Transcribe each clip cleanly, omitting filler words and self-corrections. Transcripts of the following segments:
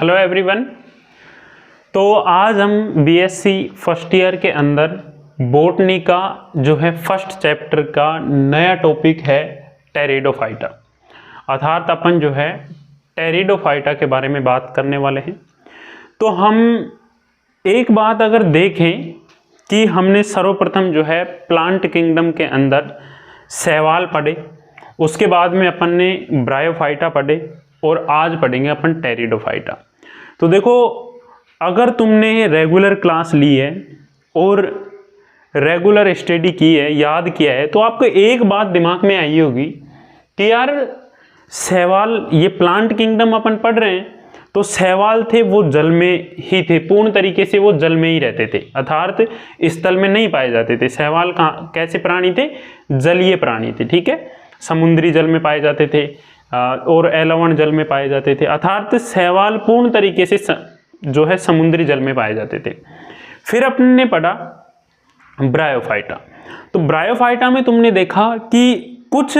Hello everyone. तो आज हम बीएससी फर्स्ट ईयर के अंदर बॉटनी का जो है फर्स्ट चैप्टर का नया टॉपिक है टेरिडोफाइटा। अर्थात अपन जो है टेरिडोफाइटा के बारे में बात करने वाले हैं। तो हम एक बात अगर देखें कि हमने सर्वप्रथम जो है प्लांट किंगडम के अंदर शैवाल पढ़े, उसके बाद में अपन ने ब्रायोफाइटा पढ़े और आज पढ़ेंगे अपन टेरिडोफाइटा। तो देखो, अगर तुमने रेगुलर क्लास ली है और रेगुलर स्टडी की है, याद किया है, तो आपको एक बात दिमाग में आई होगी कि यार शैवाल, ये प्लांट किंगडम अपन पढ़ रहे हैं, तो शैवाल थे वो जल में ही थे, पूर्ण तरीके से वो जल में ही रहते थे, अर्थात स्थल में नहीं पाए जाते थे। शैवाल कहाँ कैसे प्राणी थे? जलीय प्राणी थे, ठीक है। समुद्री जल में पाए जाते थे और एलवण जल में पाए जाते थे, अर्थात शैवाल पूर्ण तरीके से जो है समुद्री जल में पाए जाते थे। फिर अपने ने पढ़ा ब्रायोफाइटा। तो ब्रायोफाइटा में तुमने देखा कि कुछ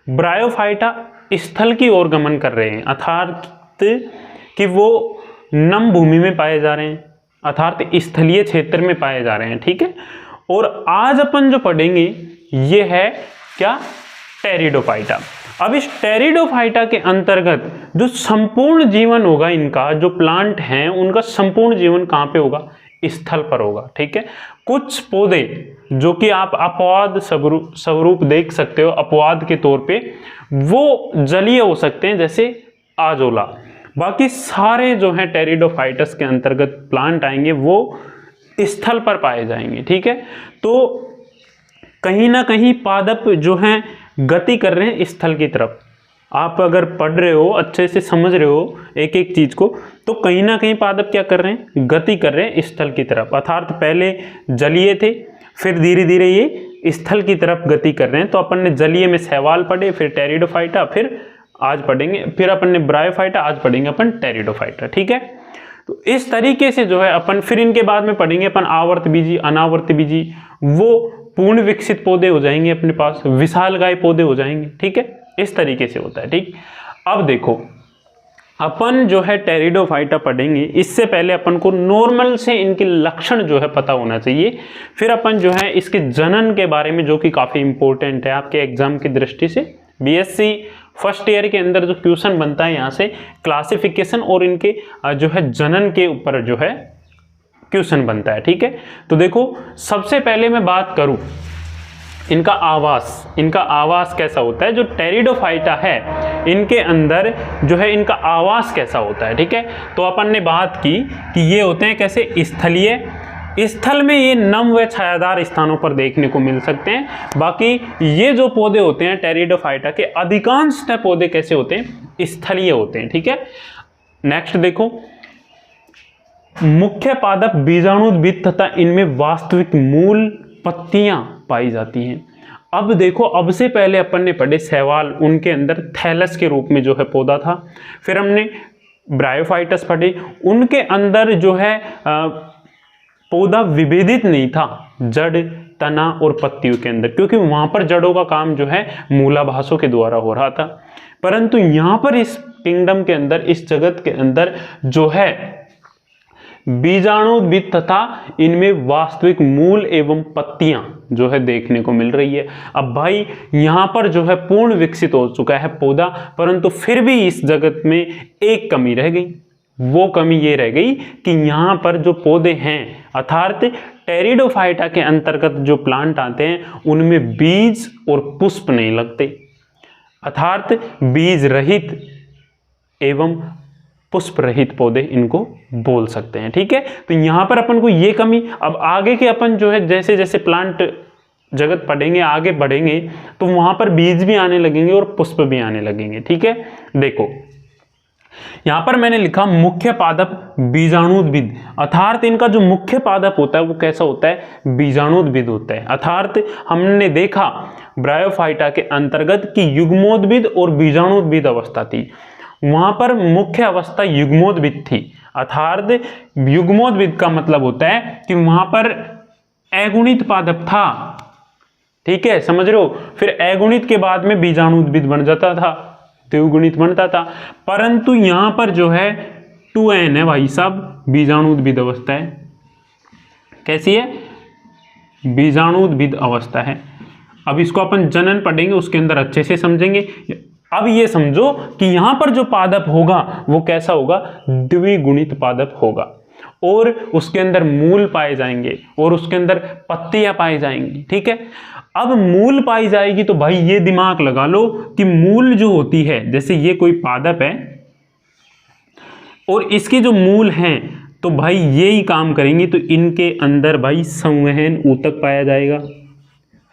ब्रायोफाइटा स्थल की ओर गमन कर रहे हैं, अर्थात कि वो नम भूमि में पाए जा रहे हैं, अर्थात स्थलीय क्षेत्र में पाए जा रहे हैं, ठीक है। और आज अपन जो पढ़ेंगे ये है क्या? टेरिडोफाइटा। अब इस टेरिडोफाइटा के अंतर्गत जो संपूर्ण जीवन होगा इनका, जो प्लांट हैं उनका संपूर्ण जीवन कहाँ पे होगा? स्थल पर होगा, ठीक है। कुछ पौधे जो कि आप अपवाद स्वरूप देख सकते हो, अपवाद के तौर पे वो जलीय हो सकते हैं, जैसे आजोला। बाकी सारे जो हैं टेरिडोफाइटस के अंतर्गत प्लांट आएंगे वो स्थल पर पाए जाएंगे, ठीक है। तो कहीं ना कहीं पादप जो हैं गति कर रहे हैं स्थल की तरफ। आप अगर पढ़ रहे हो, अच्छे से समझ रहे हो एक एक चीज को, तो कहीं ना कहीं पादप क्या कर रहे हैं? गति कर रहे हैं स्थल की तरफ, अर्थात पहले जलीय थे, फिर धीरे धीरे ये स्थल की तरफ गति कर रहे हैं। तो अपन ने जलीय में शैवाल पढ़े, फिर टेरिडोफाइटा, फिर आज पढ़ेंगे, फिर अपन ने ब्रायोफाइटा, आज पढ़ेंगे अपन टेरिडोफाइटा, ठीक है। तो इस तरीके से जो है अपन फिर इनके बाद में पढ़ेंगे अपन आवर्त बीजी, अनावर्त बीजी, वो पूर्ण विकसित पौधे हो जाएंगे अपने पास, विशालकाय पौधे हो जाएंगे, ठीक है। इस तरीके से होता है, ठीक। अब देखो, अपन जो है टेरिडोफाइटा पढ़ेंगे, इससे पहले अपन को नॉर्मल से इनके लक्षण जो है पता होना चाहिए। फिर अपन जो है इसके जनन के बारे में, जो कि काफी इंपॉर्टेंट है आपके एग्जाम की दृष्टि से, बीएससी फर्स्ट ईयर के अंदर जो क्वेश्चन बनता है यहाँ से क्लासिफिकेशन और इनके जो है जनन के ऊपर जो है क्वेश्चन बनता है, ठीक है। तो देखो, सबसे पहले मैं बात करूं इनका आवास, इनका आवास कैसा होता है। जो टेरिडोफाइटा है इनके अंदर जो है इनका आवास कैसा होता है, ठीक है। तो अपन ने बात की कि ये होते हैं कैसे? स्थलीय। स्थल में ये नम व छायादार स्थानों पर देखने को मिल सकते हैं। बाकी ये जो पौधे होते हैं टेरिडोफाइटा के, अधिकांश पौधे कैसे होते हैं? स्थलीय होते हैं, ठीक है। नेक्स्ट देखो, मुख्य पादप बीजाणुद्भिद तथा इनमें वास्तविक मूल पत्तियां पाई जाती हैं। अब देखो, अब से पहले अपन ने पढ़े शैवाल, उनके अंदर थैलस के रूप में जो है पौधा था। फिर हमने ब्रायोफाइटस पढ़े, उनके अंदर जो है पौधा विभेदित नहीं था जड़, तना और पत्तियों के अंदर, क्योंकि वहां पर जड़ों का काम जो है मूलाभासों के द्वारा हो रहा था। परंतु यहां पर इस किंगडम के अंदर, इस जगत के अंदर जो है बीजाणुद्भिद तथा इनमें वास्तविक मूल एवं पत्तियां जो है देखने को मिल रही है। अब भाई यहां पर जो है पूर्ण विकसित हो चुका है पौधा, परंतु फिर भी इस जगत में एक कमी रह गई। वो कमी ये रह गई कि यहां पर जो पौधे हैं, अर्थात टेरिडोफाइटा के अंतर्गत जो प्लांट आते हैं, उनमें बीज और पुष्प नहीं लगते, अर्थात बीज रहित एवं पुष्प रहित पौधे इनको बोल सकते हैं, ठीक है। तो यहां पर अपन को ये कमी, अब आगे के अपन जो है जैसे जैसे प्लांट जगत पढ़ेंगे, आगे बढ़ेंगे, तो वहां पर बीज भी आने लगेंगे और पुष्प भी आने लगेंगे, ठीक है। देखो, यहां पर मैंने लिखा मुख्य पादप बीजाणुद्भिद, अर्थात इनका जो मुख्य पादप होता है वो कैसा होता है? बीजाणुद्भिद होता है। अर्थात हमने देखा ब्रायोफाइटा के अंतर्गत कि युग्मोद्भिद और बीजाणुद्भिद अवस्था थी, वहां पर मुख्य अवस्था युग्मोद्भिद थी। अर्थात युग्मोद्भिद का मतलब होता है कि वहां पर अगुणित पादप था, ठीक है, समझ रहे हो। फिर अगुणित के बाद में बीजाणुद्भिद बन जाता था, द्विगुणित बनता था। परंतु यहां पर जो है 2n है भाई साहब, बीजाणुद्भिद अवस्था है। कैसी है? बीजाणुद्भिद अवस्था है। अब इसको अपन जनन पढ़ेंगे, उसके अंदर अच्छे से समझेंगे। अब ये समझो कि यहां पर जो पादप होगा वो कैसा होगा? द्विगुणित पादप होगा, और उसके अंदर मूल पाए जाएंगे और उसके अंदर पत्तियां पाई जाएंगी। ठीक है, अब मूल पाई जाएगी तो भाई ये दिमाग लगा लो कि मूल जो होती है, जैसे ये कोई पादप है और इसके जो मूल हैं तो भाई ये ही काम करेंगे, तो इनके अंदर भाई संवहन ऊतक पाया जाएगा।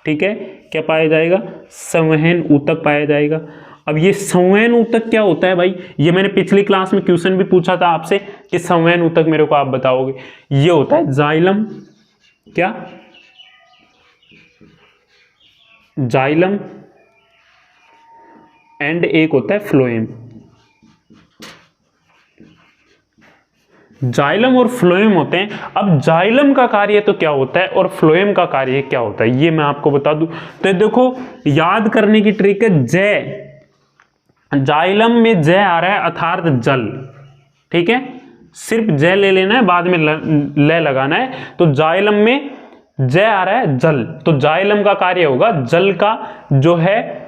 ठीक है, क्या पाया जाएगा? संवहन ऊतक पाया जाएगा। अब ये संवहन ऊतक क्या होता है भाई? ये मैंने पिछली क्लास में क्वेश्चन भी पूछा था आपसे कि संवहन ऊतक मेरे को आप बताओगे। ये होता है जाइलम, क्या? जाइलम, एंड एक होता है फ्लोएम। जाइलम और फ्लोएम होते हैं। अब जाइलम का कार्य तो क्या होता है और फ्लोएम का कार्य क्या होता है ये मैं आपको बता दूं। तो देखो, याद करने की ट्रिक है, जय, जाइलम में जय आ रहा है अर्थात जल। ठीक है, सिर्फ जय ले लेना है, बाद में ले लगाना है। तो जाइलम में जय आ रहा है जल, तो जाइलम का कार्य होगा जल का जो है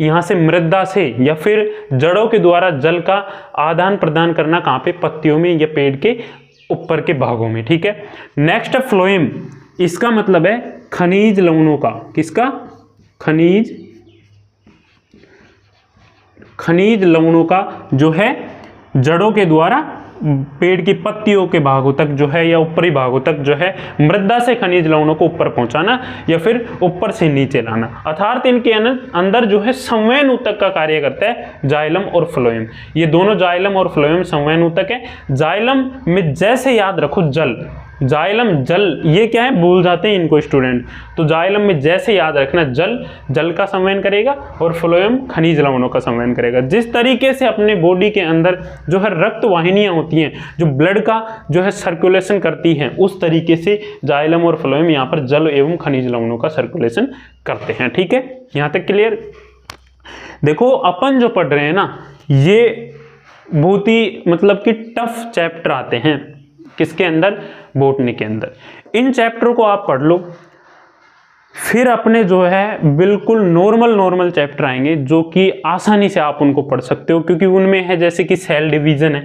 यहां से मृदा से या फिर जड़ों के द्वारा जल का आदान प्रदान करना। कहां पे? पत्तियों में या पेड़ के ऊपर के भागों में। ठीक है, नेक्स्ट है फ्लोएम। इसका मतलब है खनिज लवणों का। किसका? खनिज लवणों का जो है जड़ों के द्वारा पेड़ की पत्तियों के भागों तक जो है या ऊपरी भागों तक जो है मृदा से खनिज लवणों को ऊपर पहुंचाना या फिर ऊपर से नीचे लाना। अर्थात इनके अंदर जो है संवहन ऊतक का कार्य करता है जाइलम और फ्लोएम। ये दोनों जाइलम और फ्लोएम संवहन ऊतक है। जाइलम में जैसे याद रखो जल, जाइलम जल, ये क्या है भूल जाते हैं इनको स्टूडेंट। तो जाइलम में जैसे याद रखना जल, जल का संवहन करेगा और फ्लोएम खनिज लवणों का संवहन करेगा। जिस तरीके से अपने बॉडी के अंदर जो है रक्त वाहिनियां होती हैं जो ब्लड का जो है सर्कुलेशन करती हैं, उस तरीके से जाइलम और फ्लोएम यहाँ पर जल एवं खनिज लवणों का सर्कुलेशन करते हैं। ठीक है, यहाँ तक क्लियर? देखो, अपन जो पढ़ रहे हैं ना, ये बहुत ही मतलब कि टफ चैप्टर आते हैं। किसके अंदर? बॉटनी के अंदर। इन चैप्टर को आप पढ़ लो, फिर अपने जो है बिल्कुल नॉर्मल चैप्टर आएंगे जो कि आसानी से आप उनको पढ़ सकते हो, क्योंकि उनमें है जैसे कि सेल डिवीजन है।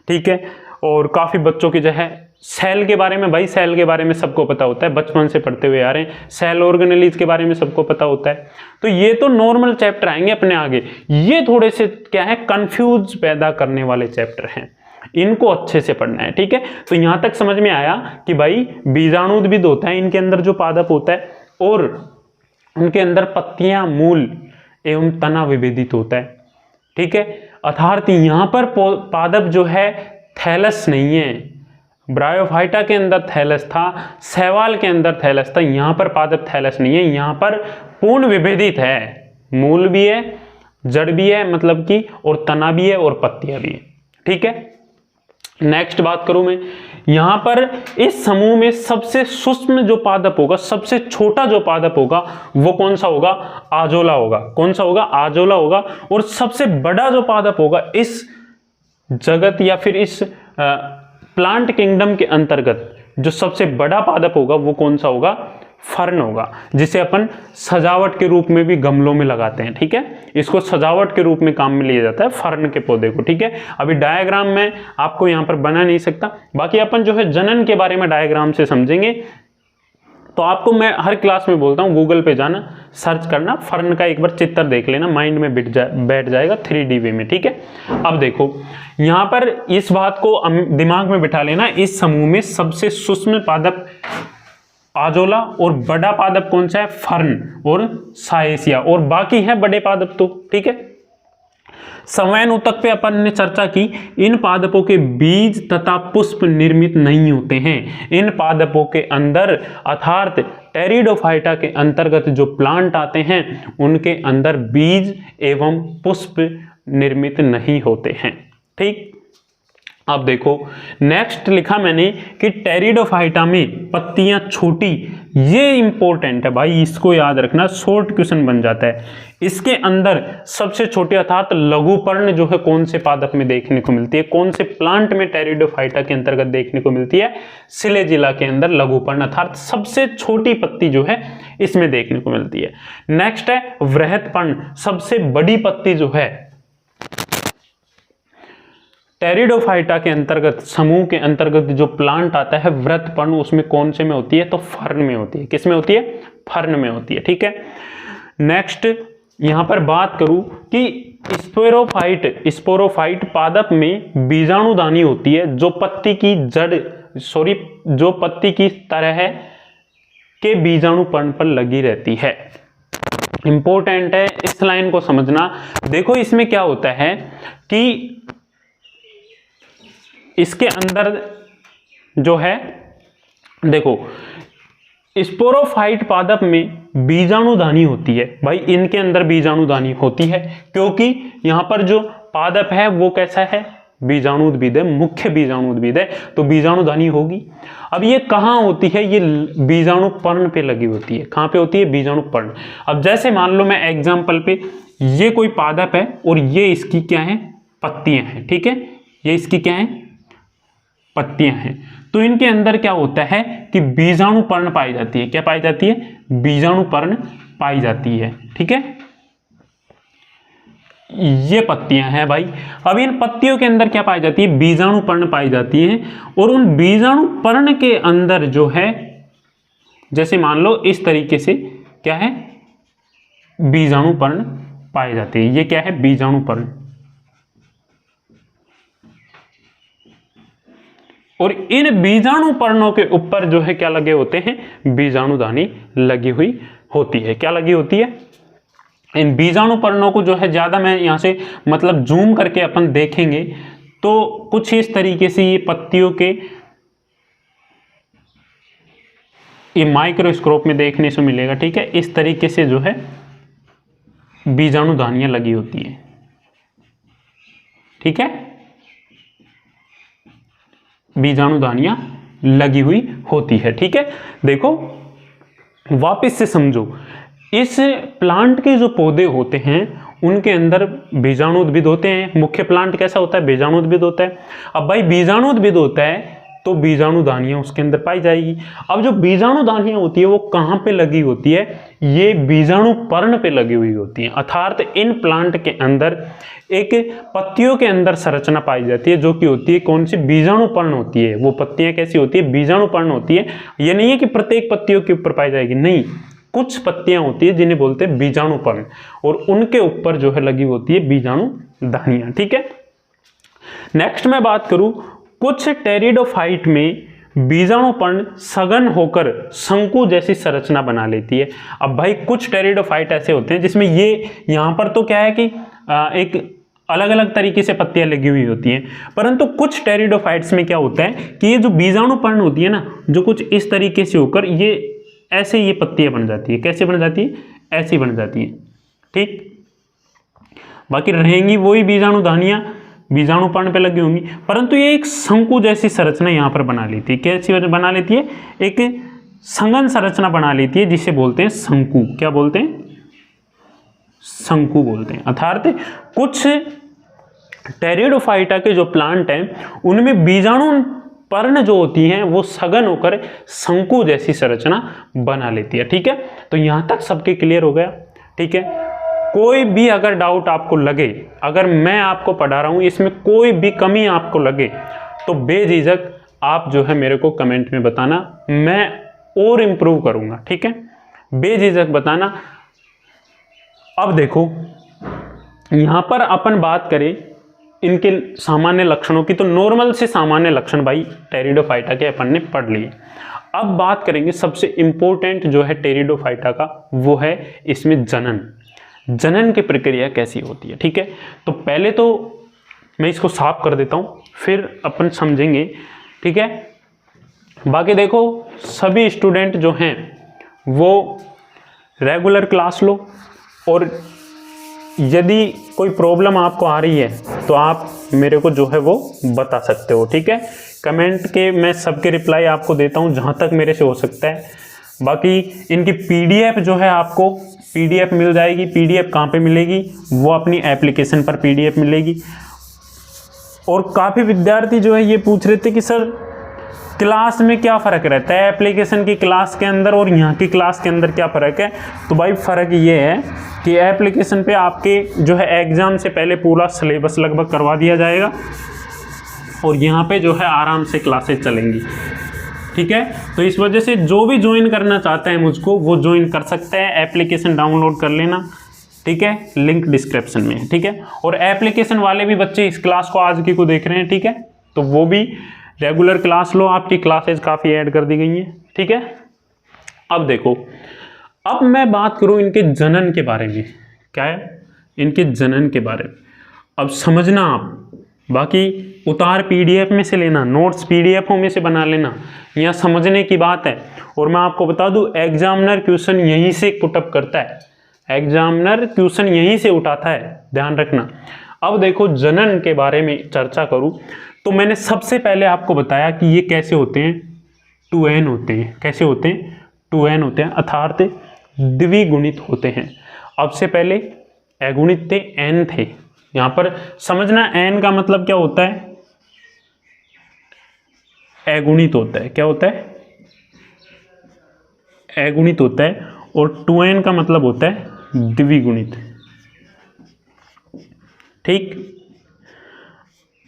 ठीक है, और काफ़ी बच्चों की जो है सेल के बारे में, भाई सेल के बारे में सबको पता होता है, बचपन से पढ़ते हुए आ रहे हैं। सेल ऑर्गेनेलिज के बारे में सबको पता होता है। तो ये तो नॉर्मल चैप्टर आएंगे अपने आगे। ये थोड़े से क्या है, कंफ्यूज पैदा करने वाले चैप्टर हैं, इनको अच्छे से पढ़ना है। ठीक है, तो यहां तक समझ में आया कि भाई बीजाणुद्भिद होता है, इनके अंदर जो पादप होता है और उनके अंदर पत्तियां, मूल एवं तना विभेदित होता है। ठीक है, अर्थात यहां पर पादप जो है थैलस नहीं है। ब्रायोफाइटा के अंदर थैलस था, शैवाल के अंदर थैलस था, यहां पर पादप थैलस नहीं है, यहां पर पूर्ण विभेदित है। मूल भी है, जड़ भी है मतलब कि, और तना भी है और पत्तियां भी है। ठीक है, नेक्स्ट बात करूं मैं, यहां पर इस समूह में सबसे सूक्ष्म जो पादप होगा, सबसे छोटा जो पादप होगा वो कौन सा होगा? आजोला होगा। कौन सा होगा? आजोला होगा। और सबसे बड़ा जो पादप होगा इस जगत या फिर इस प्लांट किंगडम के अंतर्गत जो सबसे बड़ा पादप होगा वो कौन सा होगा? फर्न होगा, जिसे अपन सजावट के रूप में भी गमलों में लगाते हैं। ठीक है, इसको सजावट के रूप में काम में लिया जाता है फर्न के पौधे को। ठीक है, अभी डायग्राम में आपको यहाँ पर बना नहीं सकता, बाकी अपन जो है जनन के बारे में डायग्राम से समझेंगे। तो आपको मैं हर क्लास में बोलता हूँ गूगल पे जाना, सर्च करना, फर्न का एक बार चित्र देख लेना, माइंड में बैठ जाएगा 3D वे में। ठीक है, अब देखो यहाँ पर इस बात को दिमाग में बिठा लेना, इस समूह में सबसे सूक्ष्म पादप आजोला और बड़ा पादप कौन सा है? फर्न और साइसिया, और बाकी है बड़े पादप तो। ठीक है, संवहन ऊतक पे अपन ने चर्चा की, इन पादपों के बीज तथा पुष्प निर्मित नहीं होते हैं। इन पादपों के अंदर अर्थात टेरिडोफाइटा के अंतर्गत जो प्लांट आते हैं उनके अंदर बीज एवं पुष्प निर्मित नहीं होते हैं। ठीक, अब देखो नेक्स्ट लिखा मैंने कि टेरिडोफाइटा में पत्तियां छोटी, ये इंपॉर्टेंट है भाई, इसको याद रखना, शॉर्ट क्वेश्चन बन जाता है। इसके अंदर सबसे छोटी अर्थात लघुपर्ण जो है कौन से पादप में देखने को मिलती है, कौन से प्लांट में टेरिडोफाइटा के अंतर्गत देखने को मिलती है, सिलेजिला के अंदर लघुपर्ण अर्थात सबसे छोटी पत्ती जो है इसमें देखने को मिलती है। नेक्स्ट है वृहत्पर्ण, सबसे बड़ी पत्ती जो है टेरिडोफाइटा के अंतर्गत, समूह के अंतर्गत जो प्लांट आता है वृहत्पर्ण, उसमें कौन से में होती है, तो फर्न में होती है। किस में होती है, फर्न में होती है, ठीक है। नेक्स्ट यहां पर बात करूं कि स्पोरोफाइट पादप में बीजाणुदानी होती है जो पत्ती की तरह के बीजाणुपर्ण पर लगी रहती है। इंपॉर्टेंट है, इस लाइन को समझना। देखो इसमें क्या होता है कि इसके अंदर जो है, देखो स्पोरोफाइट पादप में बीजाणुदानी होती है भाई, इनके अंदर बीजाणुदानी होती है क्योंकि यहां पर जो पादप है वो कैसा है, बीजाणुद्भिद है, मुख्य बीजाणुद्भिद है, तो बीजाणुदानी होगी। अब ये कहां होती है, ये बीजाणुपर्ण पे लगी होती है। कहां पे होती है, बीजाणुपर्ण। अब जैसे मान लो मैं एग्जांपल पे, ये कोई पादप है और ये इसकी क्या है, पत्तियां हैं, ठीक है, ये इसकी क्या है, पत्तियां हैं। तो इनके अंदर क्या होता है कि बीजाणुपर्ण पाई जाती है। क्या पाई जाती है, बीजाणुपर्ण पाई जाती है, ठीक है। ये पत्तियां हैं भाई। अब इन पत्तियों के अंदर क्या पाई जाती है, बीजाणुपर्ण पाई जाती है। और उन बीजाणुपर्ण के अंदर जो है, जैसे मान लो इस तरीके से क्या है, बीजाणुपर्ण पाए जाते हैं। ये क्या है, बीजाणुपर्ण। और इन बीजाणुपर्णों के ऊपर जो है क्या लगे होते हैं, बीजाणुदानी लगी हुई होती है। क्या लगी होती है, इन बीजाणुपर्णों को जो है ज्यादा मैं यहां से मतलब जूम करके अपन देखेंगे तो कुछ इस तरीके से ये पत्तियों के ये माइक्रोस्कोप में देखने से मिलेगा, ठीक है। इस तरीके से जो है बीजाणुदानियां लगी होती है, ठीक है, बीजाणुदानियां लगी हुई होती है, ठीक है। देखो वापस से समझो, इस प्लांट के जो पौधे होते हैं उनके अंदर बीजाणुद्भिद होते हैं। मुख्य प्लांट कैसा होता है, बीजाणुद्भिद होता है। अब भाई बीजाणुद्भिद होता है तो बीजाणुदानियां उसके अंदर पाई जाएगी। अब जो बीजाणुदानियां होती है वो कहां पे लगी होती है, ये बीजाणुपर्ण पे लगी हुई होती है। अर्थात इन प्लांट के अंदर एक पत्तियों के अंदर संरचना पाई जाती है जो कि होती है कौन सी, बीजाणुपर्ण होती है। वो पत्तियां कैसी होती है, बीजाणुपर्ण होती है। ये नहीं है कि प्रत्येक पत्तियों के ऊपर पाई जाएगी, नहीं, कुछ पत्तियां होती है जिन्हें बोलते हैं बीजाणुपर्ण, और उनके ऊपर जो है लगी होती है बीजाणुदानियां, ठीक है। नेक्स्ट मैं बात करूं, कुछ टेरिडोफाइट में बीजाणुपर्ण सघन होकर शंकु जैसी संरचना बना लेती है। अब भाई कुछ टेरिडोफाइट ऐसे होते हैं जिसमें ये यहां पर तो क्या है कि एक अलग अलग तरीके से पत्तियां लगी हुई होती हैं, परंतु कुछ टेरिडोफाइट्स में क्या होता है कि ये जो बीजाणुपर्ण होती है ना, जो कुछ इस तरीके से होकर ये ऐसे ये पत्तियां बन जाती है। कैसे बन जाती है, ऐसी बन जाती है, ठीक। बाकी रहेंगी वही बीजाणुदानियां, बीजाणुपर्ण पे लगी होंगी, परंतु ये एक शंकु जैसी संरचना यहां पर बना लेती है। कैसी बना लेती है, एक संघन संरचना बना लेती है जिसे बोलते हैं शंकु। क्या बोलते हैं, शंकु बोलते हैं। अर्थात कुछ टेरिडोफाइटा के जो प्लांट हैं उनमें बीजाणुपर्ण जो होती हैं वो सघन होकर शंकु जैसी संरचना बना लेती है, ठीक है। तो यहां तक सबके क्लियर हो गया, ठीक है। कोई भी अगर डाउट आपको लगे, अगर मैं आपको पढ़ा रहा हूं इसमें कोई भी कमी आपको लगे तो बेझिझक आप जो है मेरे को कमेंट में बताना, मैं और इम्प्रूव करूंगा, ठीक है, बेझिझक बताना। अब देखो यहां पर अपन बात करें इनके सामान्य लक्षणों की, तो नॉर्मल से सामान्य लक्षण भाई टेरिडोफाइटा के अपन ने पढ़ लिए। अब बात करेंगे सबसे इंपॉर्टेंट जो है टेरिडोफाइटा का, वो है इसमें जनन। जनन की प्रक्रिया कैसी होती है, ठीक है। तो पहले तो मैं इसको साफ कर देता हूं, फिर अपन समझेंगे, ठीक है। बाकी देखो सभी स्टूडेंट जो हैं वो रेगुलर क्लास लो और यदि कोई प्रॉब्लम आपको आ रही है तो आप मेरे को जो है वो बता सकते हो, ठीक है। कमेंट के मैं सबके रिप्लाई आपको देता हूँ जहाँ तक मेरे से हो सकता है। बाकी इनकी पीडीएफ जो है आपको पीडीएफ मिल जाएगी। पीडीएफ कहाँ पे मिलेगी, वो अपनी एप्लीकेशन पर पीडीएफ मिलेगी। और काफ़ी विद्यार्थी जो है ये पूछ रहे थे कि सर क्लास में क्या फ़र्क रहता है, एप्लीकेशन की क्लास के अंदर और यहाँ की क्लास के अंदर क्या फ़र्क है। तो भाई फ़र्क ये है कि एप्लीकेशन पे आपके जो है एग्ज़ाम से पहले पूरा सिलेबस लगभग करवा दिया जाएगा और यहाँ पे जो है आराम से क्लासेस चलेंगी, ठीक है। तो इस वजह से जो भी ज्वाइन करना चाहता है मुझको वो ज्वाइन कर सकता है। एप्लीकेशन डाउनलोड कर लेना, ठीक है, लिंक डिस्क्रिप्शन में है, ठीक है। और एप्लीकेशन वाले भी बच्चे इस क्लास को आज की को देख रहे हैं, ठीक है, तो वो भी रेगुलर क्लास लो, आपकी क्लासेज काफ़ी ऐड कर दी गई हैं, ठीक है। अब देखो, अब मैं बात करूं इनके जनन के बारे में। क्या है, इनके जनन के बारे में अब समझना आप। बाकी उतार पीडीएफ में से लेना, नोट्स पीडीएफों में से बना लेना, यहाँ समझने की बात है। और मैं आपको बता दूं एग्जामिनर क्वेश्चन यहीं से पुटअप करता है, एग्जामिनर क्वेश्चन यहीं से उठाता है, ध्यान रखना। अब देखो जनन के बारे में चर्चा करूं तो मैंने सबसे पहले आपको बताया कि ये कैसे होते हैं, 2n होते हैं। कैसे होते हैं, 2n होते हैं, अर्थात द्विगुणित होते हैं। अब से पहले अगुणित थे, n थे। यहाँ पर समझना n का मतलब क्या होता है, अगुणित होता है। क्या होता है, अगुणित होता है। और 2n का मतलब होता है द्विगुणित, ठीक।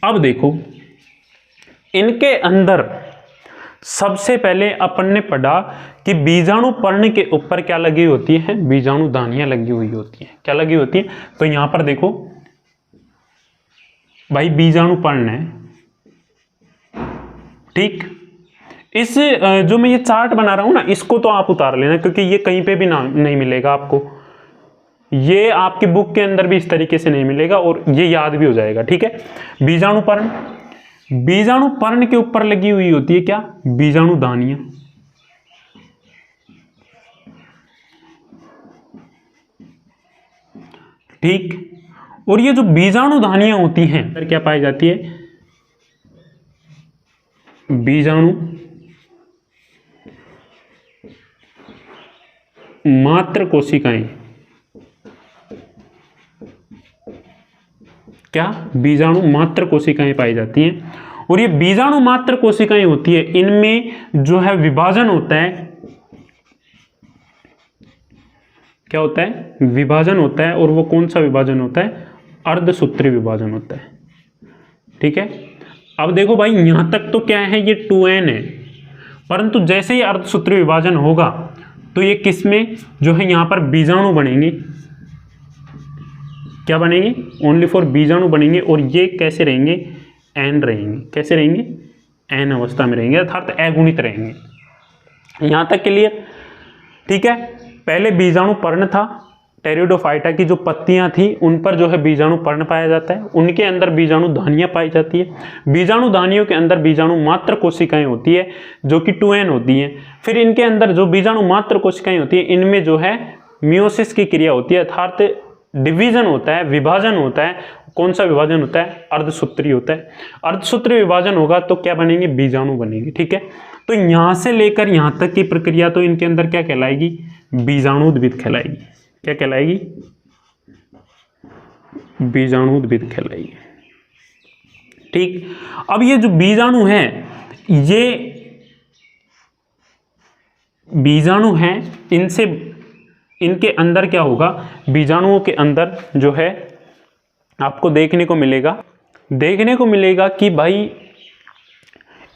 अब देखो इनके अंदर सबसे पहले अपन ने पढ़ा कि बीजाणु पर्ण के ऊपर क्या लगी होती है, बीजाणु दानियां लगी हुई होती हैं। क्या लगी होती है, तो यहां पर देखो भाई बीजाणु पर्ण है, ठीक। इस जो मैं ये चार्ट बना रहा हूं ना, इसको तो आप उतार लेना क्योंकि ये कहीं पे भी ना नहीं मिलेगा आपको, ये आपकी बुक के अंदर भी इस तरीके से नहीं मिलेगा और ये याद भी हो जाएगा, ठीक है। बीजाणु पर्ण, बीजाणु पर्ण के ऊपर लगी हुई होती है क्या, बीजाणु दानियां, ठीक। और ये जो बीजाणु दानियां होती हैं फिर क्या पाई जाती है, बीजाणु मात्र कोशिकाएं। क्या, बीजाणु मात्र कोशिकाएं पाई जाती हैं। और ये बीजाणु मात्र कोशिकाएं होती है, इनमें जो है विभाजन होता है। क्या होता है, विभाजन होता है। और वो कौन सा विभाजन होता है, अर्धसूत्री विभाजन होता है, ठीक है। अब देखो भाई यहां तक तो क्या है, ये 2n है, परंतु जैसे ही अर्धसूत्री विभाजन होगा तो ये किसमें जो है यहां पर बीजाणु बनेंगे। क्या बनेंगे, ओनली फॉर बीजाणु बनेंगे। और ये कैसे रहेंगे, n रहेंगे। कैसे रहेंगे, n अवस्था में रहेंगे, अर्थात अगुणित रहेंगे। यहां तक क्लियर, ठीक है। पहले बीजाणु पर्ण था, टेरिडोफाइटा की जो पत्तियां थी उन पर जो है बीजाणु पर्ण पाया जाता है, उनके अंदर बीजाणु दानियां पाई जाती है। बीजाणु दानियों के अंदर बीजाणु मात्र कोशिकाएं होती है जो कि 2n होती हैं। फिर इनके अंदर जो बीजाणु मात्र कोशिकाएं होती है इनमें जो है मियोसिस की क्रिया होती है, अर्थात डिवीजन होता है, विभाजन होता है। कौन सा विभाजन होता है, अर्धसूत्री होता है। अर्धसूत्री विभाजन होगा तो क्या बनेंगे, बीजाणु बनेंगे, ठीक है। तो यहां से लेकर यहां तक की प्रक्रिया तो इनके अंदर क्या कहलाएगी, बीजाणुद्भिद कहलाएगी। क्या कहलाएगी, बीजाणुद्भिद कहलाएगी, ठीक। अब ये जो बीजाणु है, ये बीजाणु हैं, इनसे इनके अंदर क्या होगा, बीजाणुओं के अंदर जो है आपको देखने को मिलेगा कि भाई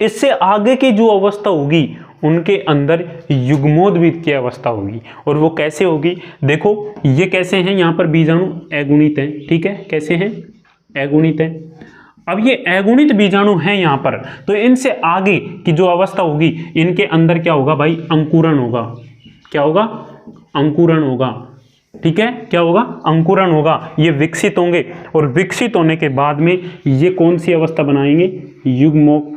इससे आगे की जो अवस्था होगी उनके अंदर युग्मोद्भिद की अवस्था होगी। और वो कैसे होगी, देखो ये कैसे हैं, यहाँ पर बीजाणु अगुणित हैं, ठीक है। कैसे हैं, अगुणित हैं। अब ये अगुणित बीजाणु हैं यहाँ पर, तो इनसे आगे की जो अवस्था होगी इनके अंदर क्या होगा भाई, अंकुरण होगा। क्या होगा, अंकुरण होगा, ठीक है। क्या होगा, अंकुरण होगा। ये विकसित होंगे और विकसित होने के बाद में ये कौन सी अवस्था बनाएंगे, युग्मोक।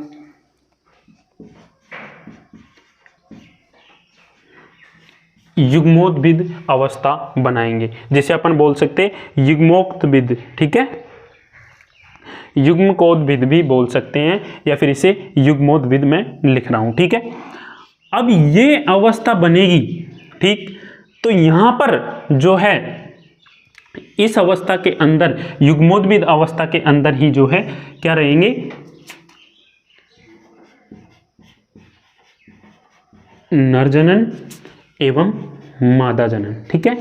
युग्मोद्भिद अवस्था बनाएंगे, जिसे अपन बोल सकते हैं युग्मोक्तभिद, ठीक है, युग्मकोद्भिद भी बोल सकते हैं, या फिर इसे युग्मोद्भिद में लिख रहा हूं, ठीक है। अब ये अवस्था बनेगी, ठीक, तो यहां पर जो है इस अवस्था के अंदर, युग्मोद्भिद अवस्था के अंदर ही जो है क्या रहेंगे, नरजनन एवं मादा जनन, ठीक है,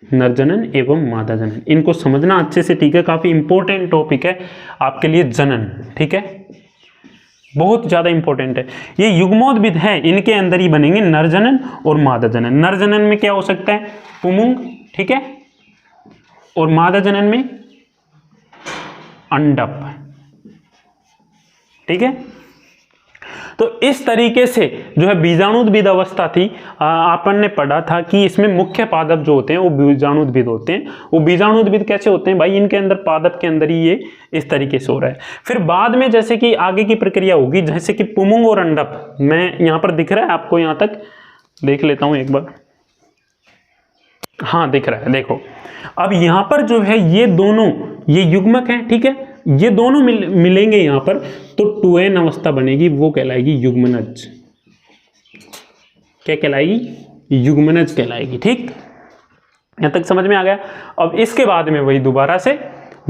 नरजनन एवं मादा जनन, इनको समझना अच्छे से, ठीक है, काफी इंपॉर्टेंट टॉपिक है आपके लिए जनन, ठीक है, बहुत ज्यादा इंपॉर्टेंट है। ये युग्मोद्भिद है, इनके अंदर ही बनेंगे नरजनन और मादा जनन। नरजनन में क्या हो सकता है, पुमुंग, ठीक है, और मादा जनन में अंडप, ठीक है। तो इस तरीके से जो है बीजाणुद्भिद अवस्था थी, आपन ने पढ़ा था कि इसमें मुख्य पादप जो होते हैं वो बीजाणुद्भिद होते हैं। वो बीजाणुद्भिद कैसे होते हैं भाई, इनके अंदर पादप के अंदर ही ये इस तरीके से हो रहा है। फिर बाद में जैसे कि आगे की प्रक्रिया होगी, जैसे कि पुमुंग और अंडप, मैं यहाँ पर दिख रहा है आपको, यहाँ तक देख लेता हूँ एक बार, हाँ दिख रहा है, देखो। अब यहाँ पर जो है ये दोनों, ये युग्मक है, ठीक है, ये दोनों मिलेंगे यहाँ पर, तो 2n अवस्था बनेगी, वो कहलाएगी युग्मनज। क्या कहलाएगी, युग्मनज कहलाएगी, ठीक, यहाँ तक समझ में आ गया। अब इसके बाद में वही दोबारा से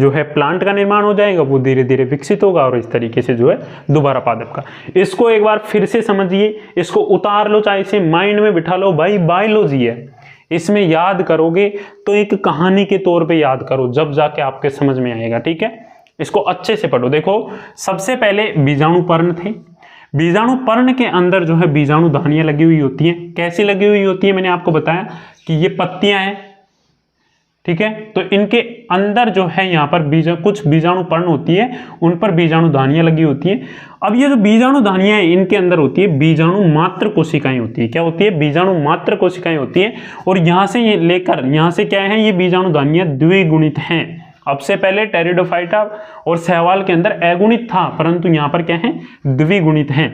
जो है प्लांट का निर्माण हो जाएगा, वो धीरे धीरे विकसित होगा, और इस तरीके से जो है दोबारा पादप का। इसको एक बार फिर से समझिए, इसको उतार लो, चाहे इसे माइंड में बिठा लो, भाई बायोलॉजी है, इसमें याद करोगे तो एक कहानी के तौर पे याद करो, जब जाके आपके समझ में आएगा, ठीक है। इसको अच्छे से पढ़ो। देखो, सबसे पहले बीजाणु पर्ण थे, बीजाणु पर्ण के अंदर जो है बीजाणु दानियां लगी हुई होती हैं। कैसी लगी हुई होती है, मैंने आपको बताया कि ये पत्तियां हैं, ठीक है, तो इनके अंदर जो है यहाँ पर कुछ बीजाणु पर्ण होती है, उन पर बीजाणु दानियां लगी होती हैं। अब ये जो बीजाणु दानियां हैं, इनके अंदर होती है बीजाणु मात्र कोशिकाएं होती है। क्या होती है, बीजाणु मात्र कोशिकाएं होती है, और यहाँ से ये लेकर यहाँ से क्या है, ये बीजाणु दानियां द्विगुणित हैं। अब से पहले टेरिडोफाइटा और शैवाल के अंदर अगुणित था, परंतु यहाँ पर क्या है, द्विगुणित हैं।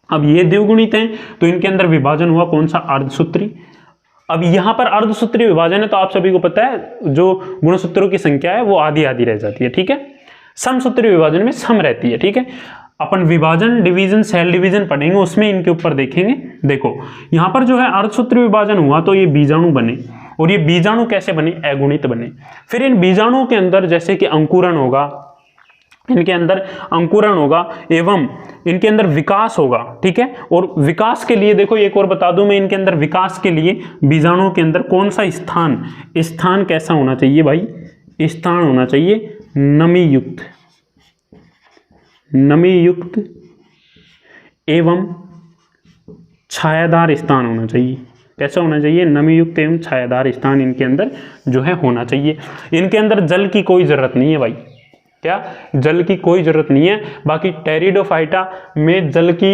अब ये द्विगुणित हैं, तो इनके अंदर विभाजन हुआ कौन सा, अर्धसूत्री। अब यहाँ पर अर्धसूत्री विभाजन है, तो आप सभी को पता है जो गुणसूत्रों की संख्या है वो आधी आधी रह जाती है, ठीक है। समसूत्री विभाजन में सम रहती है, ठीक है। अपन विभाजन, डिवीजन, सेल डिवीजन पढ़ेंगे, उसमें इनके ऊपर देखेंगे। देखो यहाँ पर जो है अर्धसूत्री विभाजन हुआ, तो ये बीजाणु बने, और ये बीजाणु कैसे बने, अगुणित बने। फिर इन बीजाणुओं के अंदर जैसे कि अंकुरण होगा, इनके अंदर अंकुरण होगा एवं इनके अंदर विकास होगा, ठीक है। और विकास के लिए देखो, एक और बता दूं मैं, इनके अंदर विकास के लिए बीजाणुओं के अंदर कौन सा स्थान कैसा होना चाहिए भाई, स्थान होना चाहिए नमी युक्त एवं छायादार स्थान होना चाहिए। कैसा होना चाहिए, नमी युक्त एवं छायादार स्थान इनके अंदर जो है होना चाहिए। इनके अंदर जल की कोई जरूरत नहीं है भाई, क्या, जल की कोई जरूरत नहीं है। बाकी टेरिडोफाइटा में जल की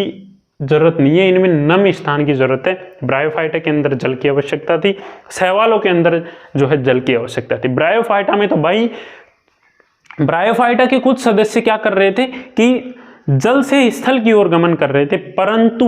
जरूरत नहीं है, इनमें नम स्थान की जरूरत है। ब्रायोफाइटा के अंदर जल की आवश्यकता थी, शैवालों के अंदर जो है जल की आवश्यकता थी। ब्रायोफाइटा में तो भाई, ब्रायोफाइटा के कुछ सदस्य क्या कर रहे थे कि जल से स्थल की ओर गमन कर रहे थे, परंतु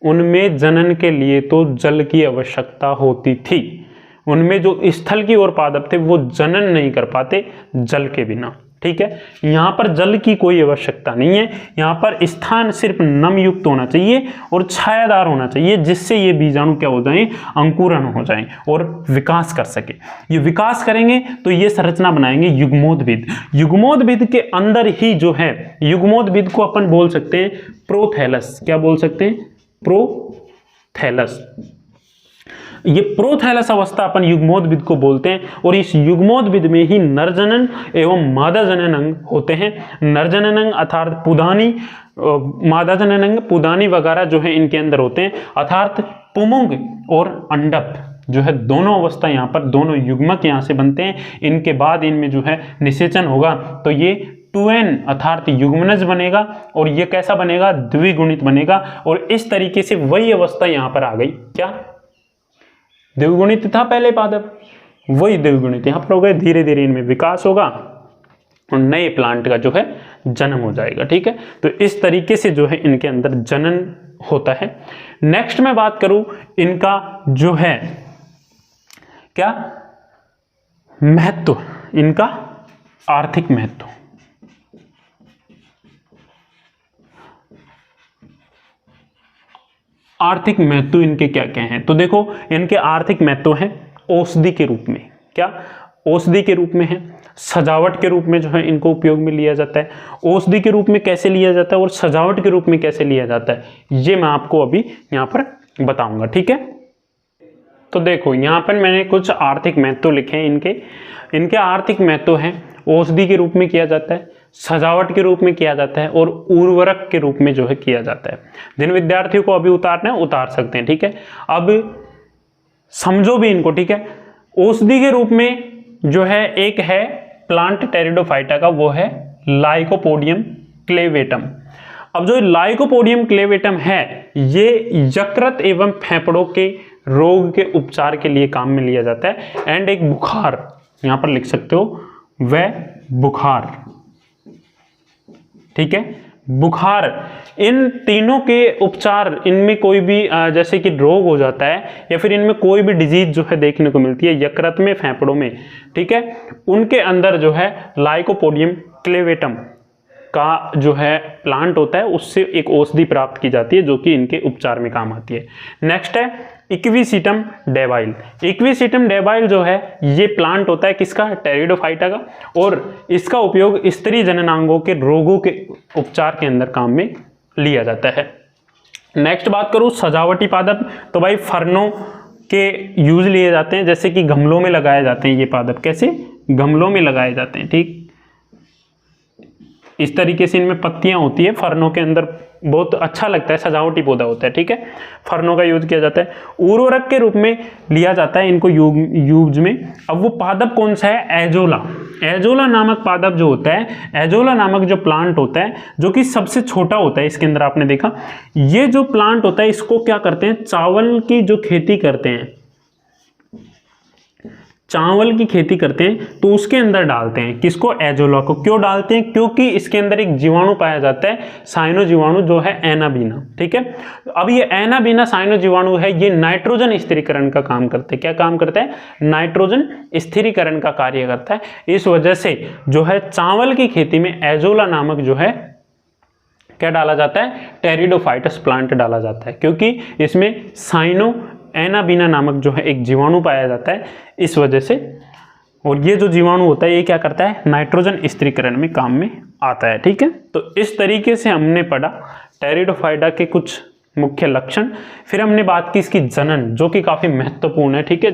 उनमें जनन के लिए तो जल की आवश्यकता होती थी। उनमें जो स्थल की ओर पादप थे वो जनन नहीं कर पाते जल के बिना, ठीक है। यहाँ पर जल की कोई आवश्यकता नहीं है, यहाँ पर स्थान सिर्फ नम युक्त होना चाहिए और छायादार होना चाहिए, जिससे ये बीजाणु क्या हो जाएं, अंकुरण हो जाएं और विकास कर सके। ये विकास करेंगे तो ये संरचना बनाएंगे युग्मोद्भिद। युग्मोद्भिद के अंदर ही जो है, युग्मोद्भिद को अपन बोल सकते हैं प्रोथैलस। क्या बोल सकते हैं, प्रोथैलस। ये प्रोथैलस अवस्था अपन युग्मोद्भिद को बोलते हैं, और इस युग्मोद्भिद में ही नरजनन एवं मादा जनन अंग होते हैं। नरजनन अंग अर्थात पुदानी, मादा जनन अंग पुदानी वगैरह जो है इनके अंदर होते हैं, अर्थात पुमुंग और अंडप जो है दोनों अवस्था यहाँ पर, दोनों युग्मक यहाँ से बनते हैं। इनके बाद इनमें जो है निषेचन होगा, तो ये 2n अर्थात युग्मनज बनेगा, और ये कैसा बनेगा, द्विगुणित बनेगा। और इस तरीके से वही अवस्था यहाँ पर आ गई, क्या, द्विगुणित था पहले पादप, वही द्विगुणित यहाँ पर हो गए। धीरे धीरे इनमें विकास होगा और नए प्लांट का जो है जन्म हो जाएगा, ठीक है। तो इस तरीके से जो है इनके अंदर जनन होता है। नेक्स्ट मैं बात करूं इनका जो है क्या महत्व, इनका आर्थिक महत्व। आर्थिक महत्व इनके क्या क्या हैं, तो देखो इनके आर्थिक महत्व हैं औषधि के रूप में, क्या औषधि के रूप में है, सजावट के रूप में जो है इनको उपयोग में लिया जाता है। औषधि के रूप में कैसे लिया जाता है और सजावट के रूप में कैसे लिया जाता है, ये मैं आपको अभी यहाँ पर बताऊंगा, ठीक है। तो देखो यहाँ पर मैंने कुछ आर्थिक महत्व लिखे हैं इनके आर्थिक महत्व हैं औषधि के रूप में किया जाता है, सजावट के रूप में किया जाता है और उर्वरक के रूप में जो है किया जाता है। जिन विद्यार्थियों को अभी उतारना है उतार सकते हैं, ठीक है। अब समझो भी इनको, ठीक है। औषधि के रूप में जो है एक है प्लांट टेरिडोफाइटा का, वो है लाइकोपोडियम क्लेवेटम। अब जो लाइकोपोडियम क्लेवेटम है ये यकृत एवं फेफड़ों के रोग के उपचार के लिए काम में लिया जाता है। एंड एक बुखार, यहां पर लिख सकते हो वह बुखार, ठीक है, बुखार, इन तीनों के उपचार, इनमें कोई भी जैसे कि रोग हो जाता है या फिर इनमें कोई भी डिजीज जो है देखने को मिलती है यकृत में, फेफड़ों में, ठीक है, उनके अंदर जो है लाइकोपोडियम क्लेवेटम का जो है प्लांट होता है उससे एक औषधि प्राप्त की जाती है जो कि इनके उपचार में काम आती है। नेक्स्ट है इक्विसिटम डेबाइल। इक्विसिटम डेबाइल जो है ये प्लांट होता है किसका, टेरिडोफाइटा का, और इसका उपयोग स्त्री जननांगों के रोगों के उपचार के अंदर काम में लिया जाता है। नेक्स्ट बात करूं सजावटी पादप, तो भाई फर्नों के यूज लिए जाते हैं, जैसे कि गमलों में लगाए जाते हैं ये पादप, कैसे, गमलों में लगाए जाते हैं, ठीक, इस तरीके से इनमें पत्तियां होती है फर्नों के अंदर, बहुत अच्छा लगता है, सजावटी पौधा होता है, ठीक है, फर्नों का यूज किया जाता है। उर्वरक के रूप में लिया जाता है इनको यूज में। अब वो पादप कौन सा है, एजोला। एजोला नामक पादप जो होता है, एजोला नामक जो प्लांट होता है जो कि सबसे छोटा होता है इसके अंदर, आपने देखा ये जो प्लांट होता है इसको क्या करते हैं, चावल की जो खेती करते हैं, चावल की खेती करते हैं तो उसके अंदर डालते हैं, किसको, एजोला को। क्यों डालते हैं, क्योंकि इसके अंदर एक जीवाणु पाया जाता है, साइनो जीवाणु जो है एनाबीना, ठीक है। अब ये एनाबीना साइनो जीवाणु है, ये नाइट्रोजन स्थिरीकरण का काम करते हैं। क्या काम करता है, नाइट्रोजन स्थिरीकरण का कार्य करता है। इस वजह से जो है चावल की खेती में एजोला नामक जो है क्या डाला जाता है, टेरिडोफाइटस प्लांट डाला जाता है, क्योंकि इसमें साइनो एनाबीना नामक जो है एक जीवाणु पाया जाता है इस वजह से। और ये जो जीवाणु होता है ये क्या करता है, नाइट्रोजन स्थिरीकरण में काम में आता है, ठीक है। तो इस तरीके से हमने पढ़ा टेरिडोफाइटा के कुछ मुख्य लक्षण। फिर हमने बात की इसकी जनन, जो कि काफी महत्वपूर्ण है, ठीक है।